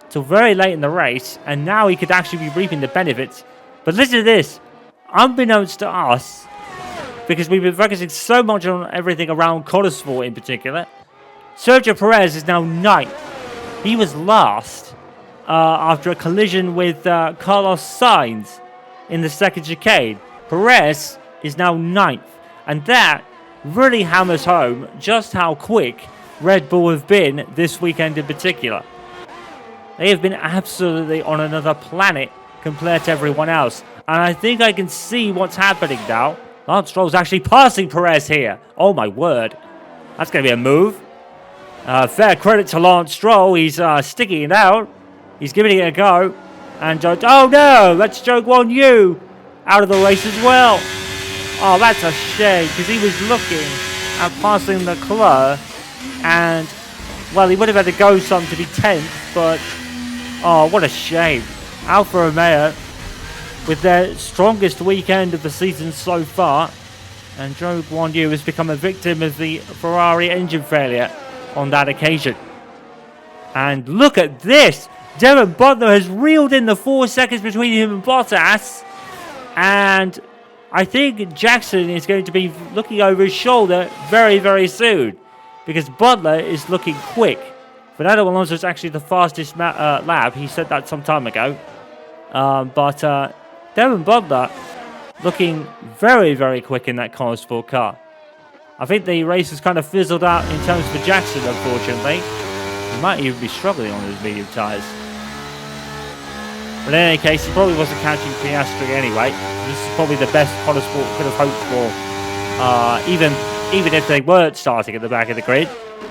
till very late in the race, and now he could actually be reaping the benefits. But listen to this, unbeknownst to us, because we've been focusing so much on everything around Konnersport in particular, Sergio Perez is now 9th. He was last after a collision with Carlos Sainz in the second chicane. Perez is now 9th, and that really hammers home just how quick Red Bull have been this weekend in particular. They have been absolutely on another planet compared to everyone else, and I think I can see what's happening now. Lance Stroll's actually passing Perez here. Oh my word, that's going to be a move. Fair credit to Lance Stroll. He's sticking it out. He's giving it a go. And oh no, that's Zhou Guanyu out of the race as well. Oh, that's a shame, because he was looking at passing Leclerc, and well, he would have had to go some to be 10th, but oh, what a shame. Alfa Romeo with their strongest weekend of the season so far, and Zhou Guanyu has become a victim of the Ferrari engine failure on that occasion. And look at this! Devon Butler has reeled in the 4 seconds between him and Bottas, and I think Jackson is going to be looking over his shoulder very, very soon, because Butler is looking quick. Fernando Alonso is actually the fastest lap. He said that some time ago. But Devon Butler looking very, very quick in that Konnersport car. I think the race has kind of fizzled out in terms for Jackson, unfortunately. He might even be struggling on his medium tyres. But in any case, he probably wasn't catching Piastri anyway. This is probably the best Konnersport could have hoped for, even if they weren't starting at the back of the grid.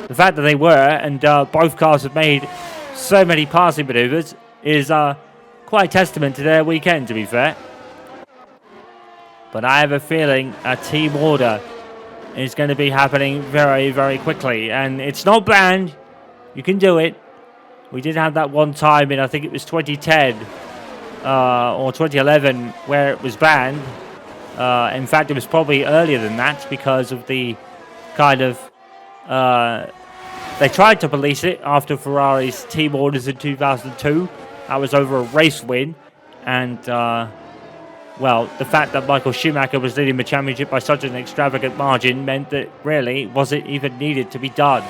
The fact that they were, and both cars have made so many passing manoeuvres, is quite a testament to their weekend, to be fair. But I have a feeling a team order is going to be happening very, very quickly. And it's not banned. You can do it. We did have that one time in, I think it was 2010 or 2011, where it was banned. In fact, it was probably earlier than that, because of the kind of... they tried to police it after Ferrari's team orders in 2002. That was over a race win. And, well, the fact that Michael Schumacher was leading the championship by such an extravagant margin meant that really wasn't even needed to be done.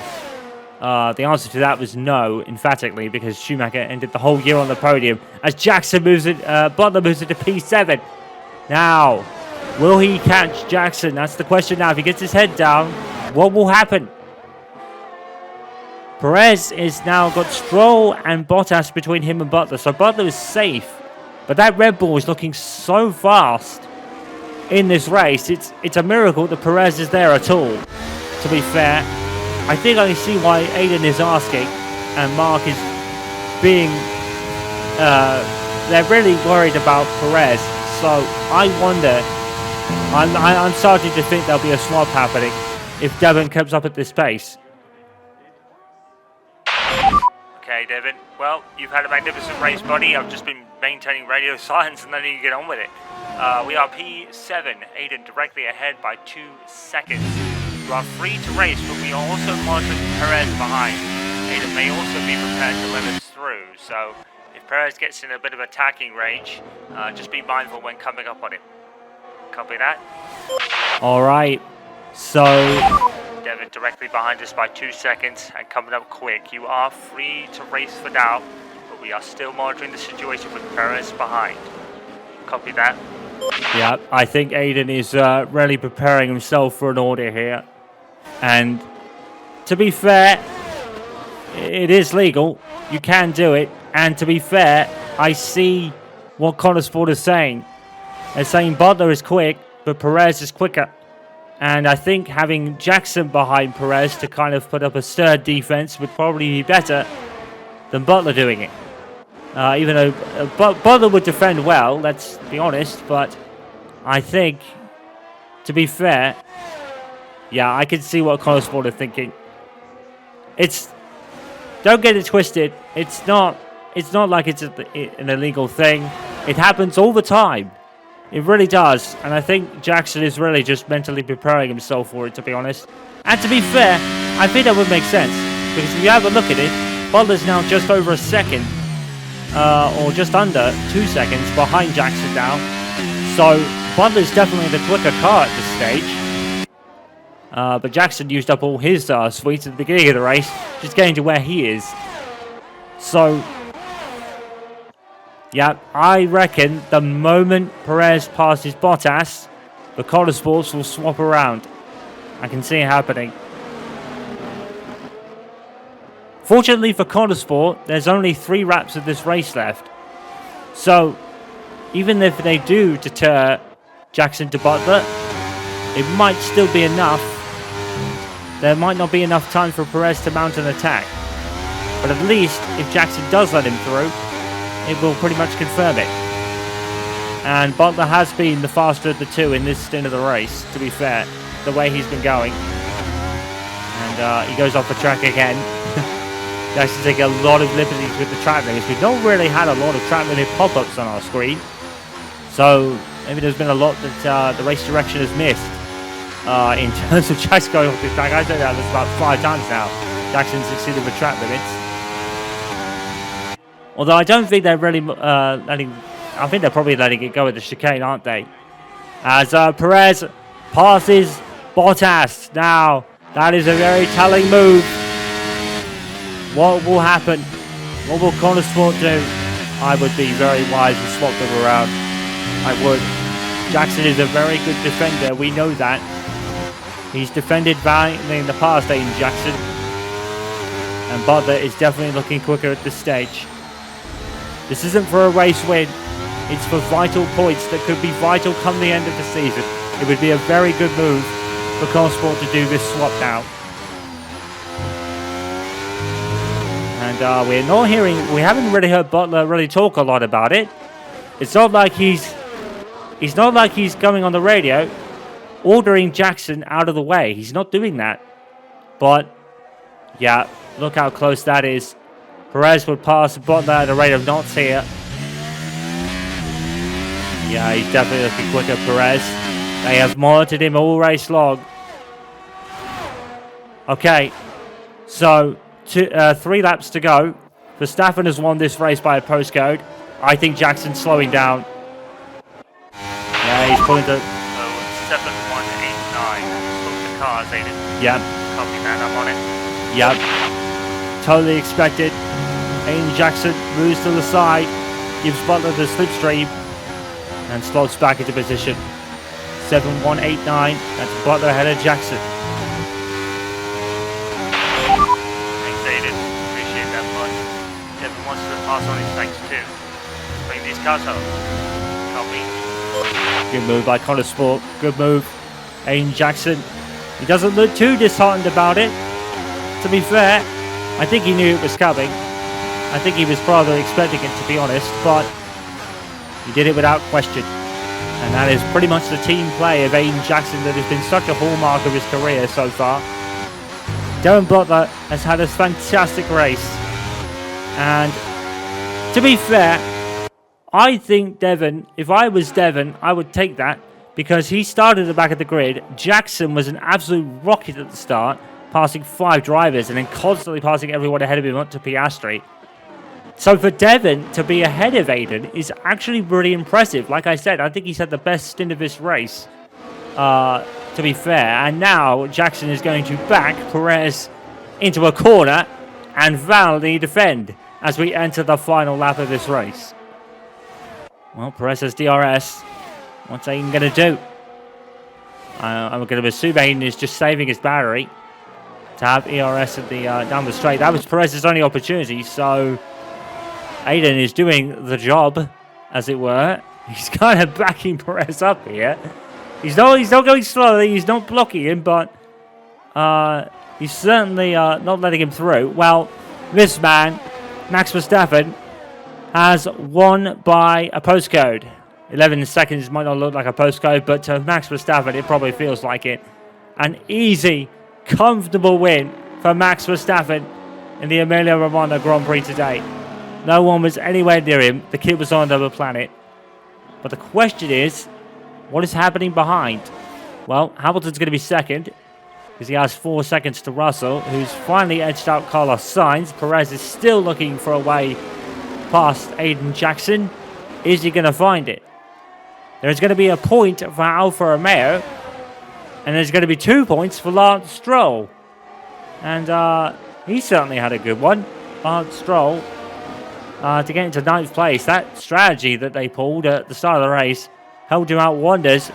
The answer to that was no, emphatically, because Schumacher ended the whole year on the podium as Jackson moves it, Butler moves it to P7. Now, will he catch Jackson? That's the question now. If he gets his head down, what will happen? Perez is now got Stroll and Bottas between him and Butler, so Butler is safe. But that Red Bull is looking so fast in this race. It's a miracle that Perez is there at all, to be fair. I think I can see why Aiden is asking, and Marc is being... they're really worried about Perez, so I wonder... I'm starting to think there'll be a swap happening if Devon comes up at this pace. Okay, Devon. Well, you've had a magnificent race, buddy. I've just been maintaining radio silence and letting you get on with it. We are P7. Aiden directly ahead by 2 seconds. You are free to race, but we are also monitoring Perez behind. Aiden may also be prepared to let us through, so if Perez gets in a bit of attacking range, just be mindful when coming up on it. Copy that. Alright, so Devon directly behind us by 2 seconds and coming up quick. You are free to race for now, but we are still monitoring the situation with Perez behind. Copy that. Yeah, I think Aiden is really preparing himself for an order here. And to be fair, it is legal. You can do it. And to be fair, I see what Konnersport is saying. They're saying Butler is quick, but Perez is quicker. And I think having Jackson behind Perez to kind of put up a stirred defense would probably be better than Butler doing it. Even though Butler would defend well, let's be honest, but I think, to be fair, yeah, I can see what Konnersport are thinking. Don't get it twisted, it's not like it's an illegal thing. It happens all the time. It really does, and I think Jackson is really just mentally preparing himself for it, to be honest. And to be fair, I think that would make sense, because if you have a look at it, Butler's now just over a second, or just under 2 seconds behind Jackson now. So Butler's definitely the quicker car at this stage. But Jackson used up all his sweets at the beginning of the race, just getting to where he is. So, yeah, I reckon the moment Perez passes Bottas, the Konnersports will swap around. I can see it happening. Fortunately for Konnersport, there's only 3 laps of this race left. So, even if they do deter Jackson to Butler, it might still be enough. There might not be enough time for Perez to mount an attack. But at least, if Jackson does let him through, it will pretty much confirm it. And Butler has been the faster of the two in this stint of the race, to be fair, the way he's been going. And he goes off the track again. He actually take a lot of liberties with the track limits. We've not really had a lot of track limit pop-ups on our screen. So maybe there's been a lot that the race direction has missed in terms of Jackson going off the track. I said that about 5 times now. Jackson's exceeded the track limits. Although I don't think they're really I think they're probably letting it go with the chicane, aren't they? As Perez passes Bottas. Now, that is a very telling move. What will happen? What will Konnersport do? I would be very wise and swap them around. I would. Jackson is a very good defender. We know that. He's defended valiantly in the past, Aiden Jackson. And Butler is definitely looking quicker at this stage. This isn't for a race win. It's for vital points that could be vital come the end of the season. It would be a very good move for Konnersport to do this swap now. And we haven't really heard Butler really talk a lot about it. It's not like he's going on the radio ordering Jackson out of the way. He's not doing that. But, yeah, look how close that is. Perez would pass Butler at a rate of knots here. Yeah, he's definitely looking quicker, Perez. They have monitored him all race long. Okay, so 3 laps to go. Verstappen has won this race by a postcode. I think Jackson's slowing down. Yeah, he's pulling to 7189. Look the cars, Aiden. Yep. Copy that, I'm on it. Yep. Totally expected. Aiden Jackson moves to the side, gives Butler the slipstream, and slots back into position. 7189. That's Butler ahead of Jackson. Thanks, Aiden. Appreciate that much. Devon wants to pass on his thanks too. Bring these cars home. Copy. Good move by Konnersport. Good move. Aiden Jackson. He doesn't look too disheartened about it. To be fair, I think he knew it was coming. I think he was probably expecting it, to be honest, but he did it without question. And that is pretty much the team play of Aiden Jackson that has been such a hallmark of his career so far. Devon Butler has had a fantastic race. And to be fair, I think Devon, if I was Devon, I would take that because he started at the back of the grid. Jackson was an absolute rocket at the start, passing 5 drivers and then constantly passing everyone ahead of him up to Piastri. So for Devon to be ahead of Aiden is actually really impressive. Like I said, I think he's had the best stint of this race, to be fair. And now Jackson is going to back Perez into a corner and valiantly defend as we enter the final lap of this race. Well, Perez has DRS. What's Aiden going to do? I'm going to assume Aiden is just saving his battery to have ERS at the down the straight. That was Perez's only opportunity, so Aiden is doing the job, as it were. He's kind of backing Perez up here. He's not going slowly. He's not blocking him, but he's certainly not letting him through. Well, this man, Max Verstappen, has won by a postcode. 11 seconds might not look like a postcode, but to Max Verstappen, it probably feels like it. An easy, comfortable win for Max Verstappen in the Emilia Romagna Grand Prix today. No one was anywhere near him. The kid was on another planet. But the question is, what is happening behind? Well, Hamilton's going to be second because he has 4 seconds to Russell, who's finally edged out Carlos Sainz. Perez is still looking for a way past Aiden Jackson. Is he going to find it? There's going to be a point for Alfa Romeo, and there's going to be 2 points for Lance Stroll. And he certainly had a good one. Lance Stroll to get into 9th place. That strategy that they pulled at the start of the race helped him out wonders.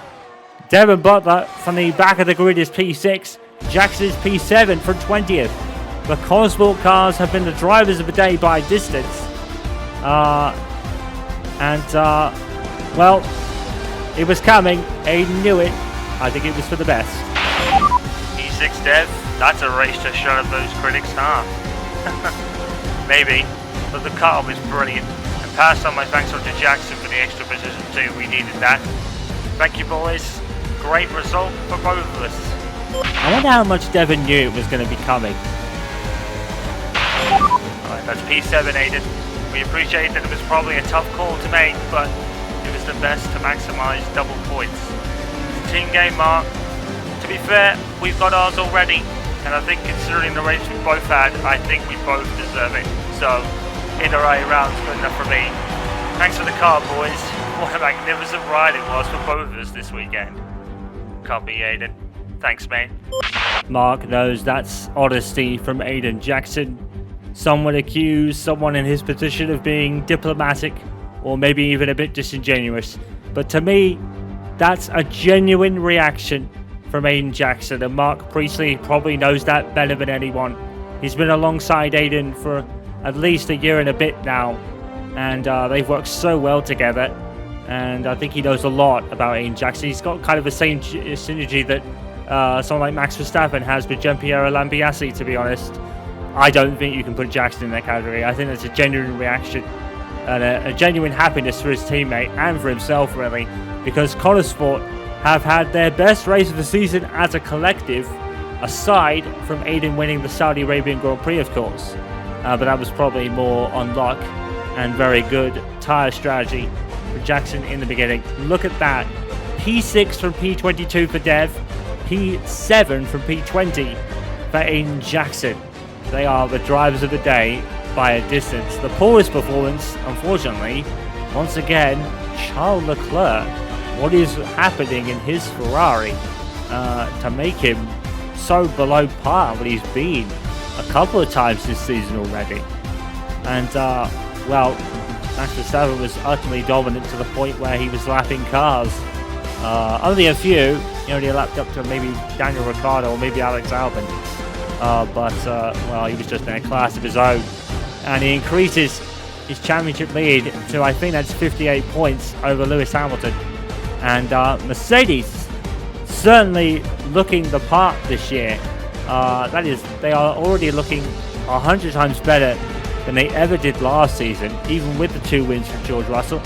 Devon Butler from the back of the grid is P6. Jackson is P7 from 20th. The Konnersport cars have been the drivers of the day by distance. Well, it was coming. Aiden knew it. I think it was for the best. P6 Dev, that's a race to shut up those critics, huh? Maybe, but the car was brilliant. And passed on my thanks on to Jackson for the extra position too. We needed that. Thank you, boys. Great result for both of us. I wonder how much Devon knew it was going to be coming. Alright, that's P7, Aiden. We appreciate that it was probably a tough call to make, but it was the best to maximise double points. It's a team game, Marc. To be fair, we've got ours already, and I think considering the race we both had, I think we both deserve it. So, in or 8 rounds, good enough for me. Thanks for the car, boys. What a magnificent ride it was for both of us this weekend. Can't be Aiden. Thanks, mate. Marc knows that's honesty from Aiden Jackson. Some would accuse someone in his position of being diplomatic or maybe even a bit disingenuous. But to me, that's a genuine reaction from Aiden Jackson, and Marc Priestley probably knows that better than anyone. He's been alongside Aiden for at least a year and a bit now, and they've worked so well together, and I think he knows a lot about Aiden Jackson. He's got kind of the same synergy that someone like Max Verstappen has with Gianpiero Lambiase, to be honest. I don't think you can put Jackson in that category. I think that's a genuine reaction and a genuine happiness for his teammate and for himself, really, because Konnersport have had their best race of the season as a collective, aside from Aiden winning the Saudi Arabian Grand Prix, of course. But that was probably more on luck and very good tyre strategy for Jackson in the beginning. Look at that. P6 from P22 for Dev, P7 from P20 for Aiden Jackson. They are the drivers of the day by a distance. The poorest performance, unfortunately, once again, Charles Leclerc. What is happening in his Ferrari to make him so below par when he's been a couple of times this season already? And, well, Max Verstappen was utterly dominant to the point where he was lapping cars. Only a few. He only lapped up to maybe Daniel Ricciardo or maybe Alex Albon. Well, he was just in a class of his own. And he increases his championship lead to, I think that's 58 points over Lewis Hamilton. And Mercedes certainly looking the part this year. That is, they are already looking 100 times better than they ever did last season, even with the 2 wins from George Russell.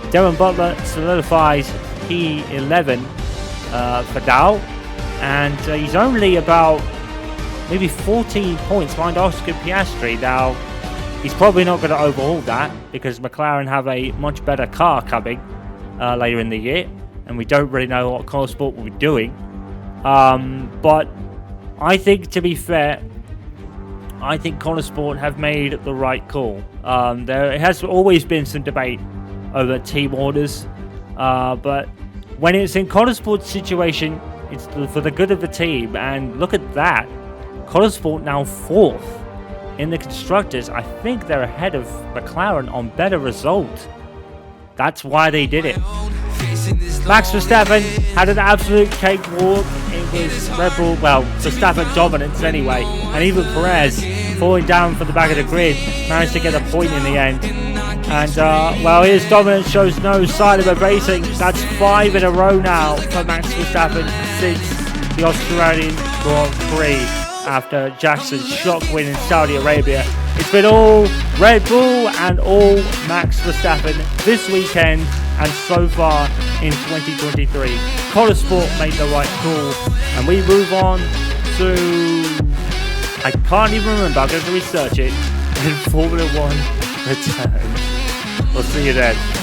Devon Butler solidifies P11 for Dow, and he's only about maybe 14 points behind Oscar Piastri. Now, he's probably not going to overhaul that because McLaren have a much better car coming later in the year, and we don't really know what Konnersport will be doing. But I think, to be fair, I think Konnersport have made the right call. There has always been some debate over team orders, but when it's in Konnersport's situation, it's for the good of the team. And look at that, Konnersport now 4th in the constructors. I think they're ahead of McLaren on better result. That's why they did it. Max Verstappen had an absolute cakewalk. It was Red Bull, well, Verstappen dominance anyway, and even Perez falling down from the back of the grid managed to get a point in the end. And well, his dominance shows no sign of abating. That's 5 in a row now for Max Verstappen since the Australian Grand Prix after Jackson's shock win in Saudi Arabia. It's been all Red Bull and all Max Verstappen this weekend and so far in 2023. Konnersport made the right call, and we move on to, I can't even remember, I'm going to research it, and Formula 1 returns. We'll see you then.